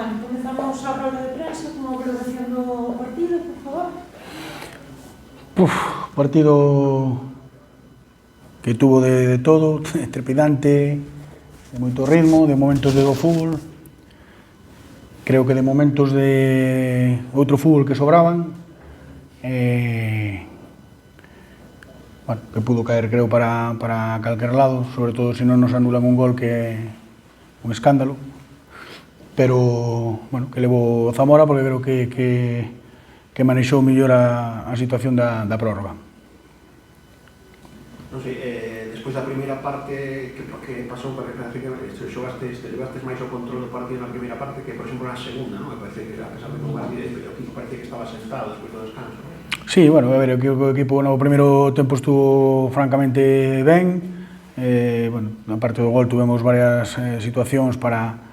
Vale, comenzamos a rolda de prensa con a valoración do partido, por favor. Partido que tuvo de todo, trepidante, de moito ritmo, de momentos de do fútbol. Creo que de momentos de outro fútbol que sobraban. Bueno, que pudo caer, creo, para calquer lado, sobre todo se non nos anulan un gol que é un escándalo. Pero, bueno, que levou o Zamora porque creo que manexou mellor a situación da prórroga. Non sei, despois da primeira parte que pasou, para que levaste máis o control do partido na primeira parte que, por exemplo, na segunda, non? Me parece que a pesar de que o equipo parece que estaba sentado despois do descanso. Sí, bueno, a ver, o equipo no primeiro tempo estuvo francamente ben. Bueno, na parte do gol tuvemos varias situacións para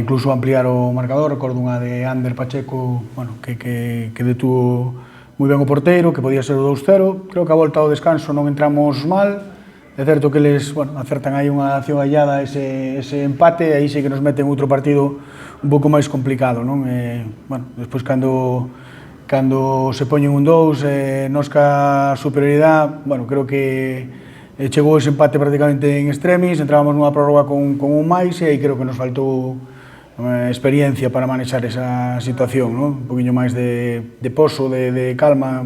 incluso ampliar o marcador. Recordo unha de Ander Pacheco, bueno, que detuvo moi ben o porteiro, que podía ser o 2-0. Creo que a volta ao descanso non entramos mal. É certo que eles, bueno, acertan aí unha acción hallada ese empate, aí sí que nos meten outro partido un pouco máis complicado, non? Bueno, despois cando se poñen un 2, nos ca superioridade, bueno, creo que chegou ese empate prácticamente en extremis, entrábamos nunha prórroga con un máis e aí creo que nos faltou experiencia para manexar esa situación, non? Un poquinho máis de poso, de calma,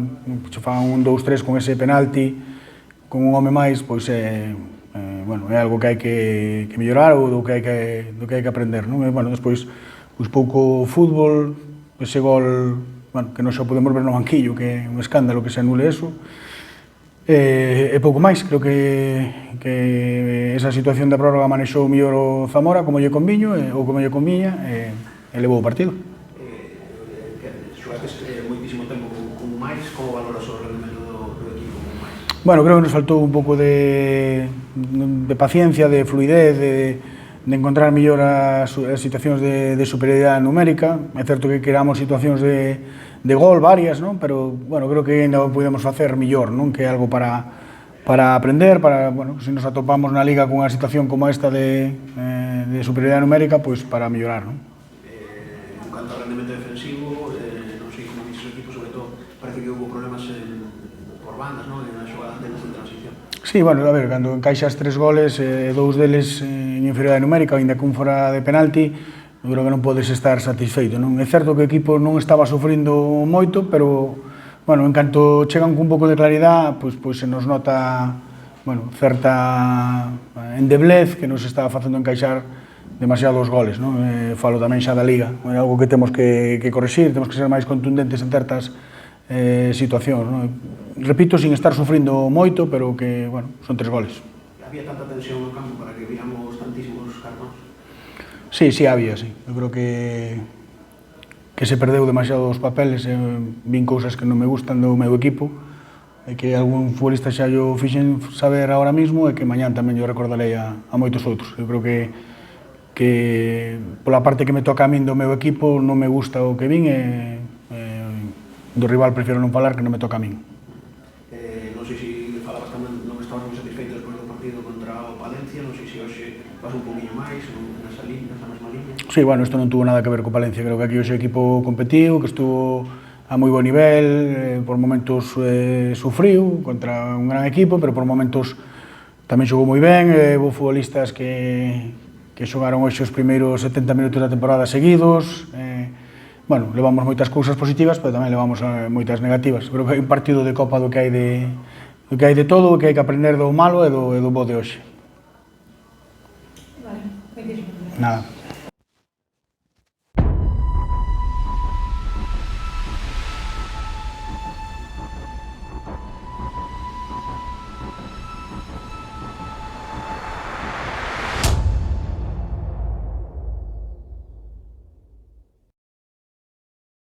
se fan un 2-3 con ese penalti, con un home máis, pois bueno, é algo que hai que mellorar ou do que hai que aprender, non? E, bueno, despois, pois pouco fútbol, ese gol, bueno, que non xa podemos ver no banquillo, que é un escándalo que se anule eso, e pouco máis. Creo que esa situación da prórroga manexou mellor o Zamora, como lle conviño, ou como lle conviña, e levou o partido. Xogastes moitísimo tempo con máis, como valoras o rendemento do equipo con máis? Bueno, creo que nos faltou un pouco de paciencia, de fluidez, de encontrar mellor as situacións de superioridade numérica. É certo que creamos situacións de gol varias, non? Pero, bueno, creo que ainda o podemos facer mellor, non? Que é algo para aprender, bueno, se nos atopamos na Liga con unha situación como esta de superioridade numérica, pois para mellorar, non? En cuanto ao rendemento defensivo, non sei como dices o equipo, sobre todo, parece que houve problemas por bandas, non? Na xogada de transición. Sí, bueno, a ver, cando encaixas 3 goles, 2 deles en inferioridade numérica, ainda que un fora de penalti, eu creo que non podes estar satisfeito, non? É certo que o equipo non estaba sufrindo moito, pero, bueno, en canto chegan cun pouco de claridade, pois se nos nota, bueno, certa endeblez que nos está facendo encaixar demasiados goles, non? Falo tamén xa da Liga, é algo que temos que corrixir, temos que ser máis contundentes en certas situacións, non? Repito, sin estar sufrindo moito, pero que, bueno, son 3 goles. Había tanta tensión no campo para que viéramos tantísimos cartóns? Sí, había, sí. Eu creo que se perdeu demasiado os papeles, vin cousas que non me gustan do meu equipo, e que algún futbolista xa yo fixen saber ahora mismo e que mañán tamén yo recordarei a moitos outros. Eu creo que pola parte que me toca a min do meu equipo non me gusta o que vin e do rival prefiero non falar que non me toca a min. Non sei se falabas tamén, non estabas moi satisfeito despois do partido contra o Palencia, non sei se hoxe vas un poquinho máis, nesa mesma línea. Sí, bueno, isto non tuvo nada que ver co Palencia, creo que aquí hoxe o equipo competiu, que estuvo a moi bo nivel, por momentos sufriu contra un gran equipo, pero por momentos tamén xogou moi ben, houve futbolistas que xogaron hoxe os primeiros 70 minutos da temporada seguidos. Bueno, levamos moitas cousas positivas, pero tamén levamos moitas negativas. Creo que hai un partido de Copa do que hai de todo, que hai que aprender do malo e do bo de hoxe. Vale, moitísimas gracias. Nada.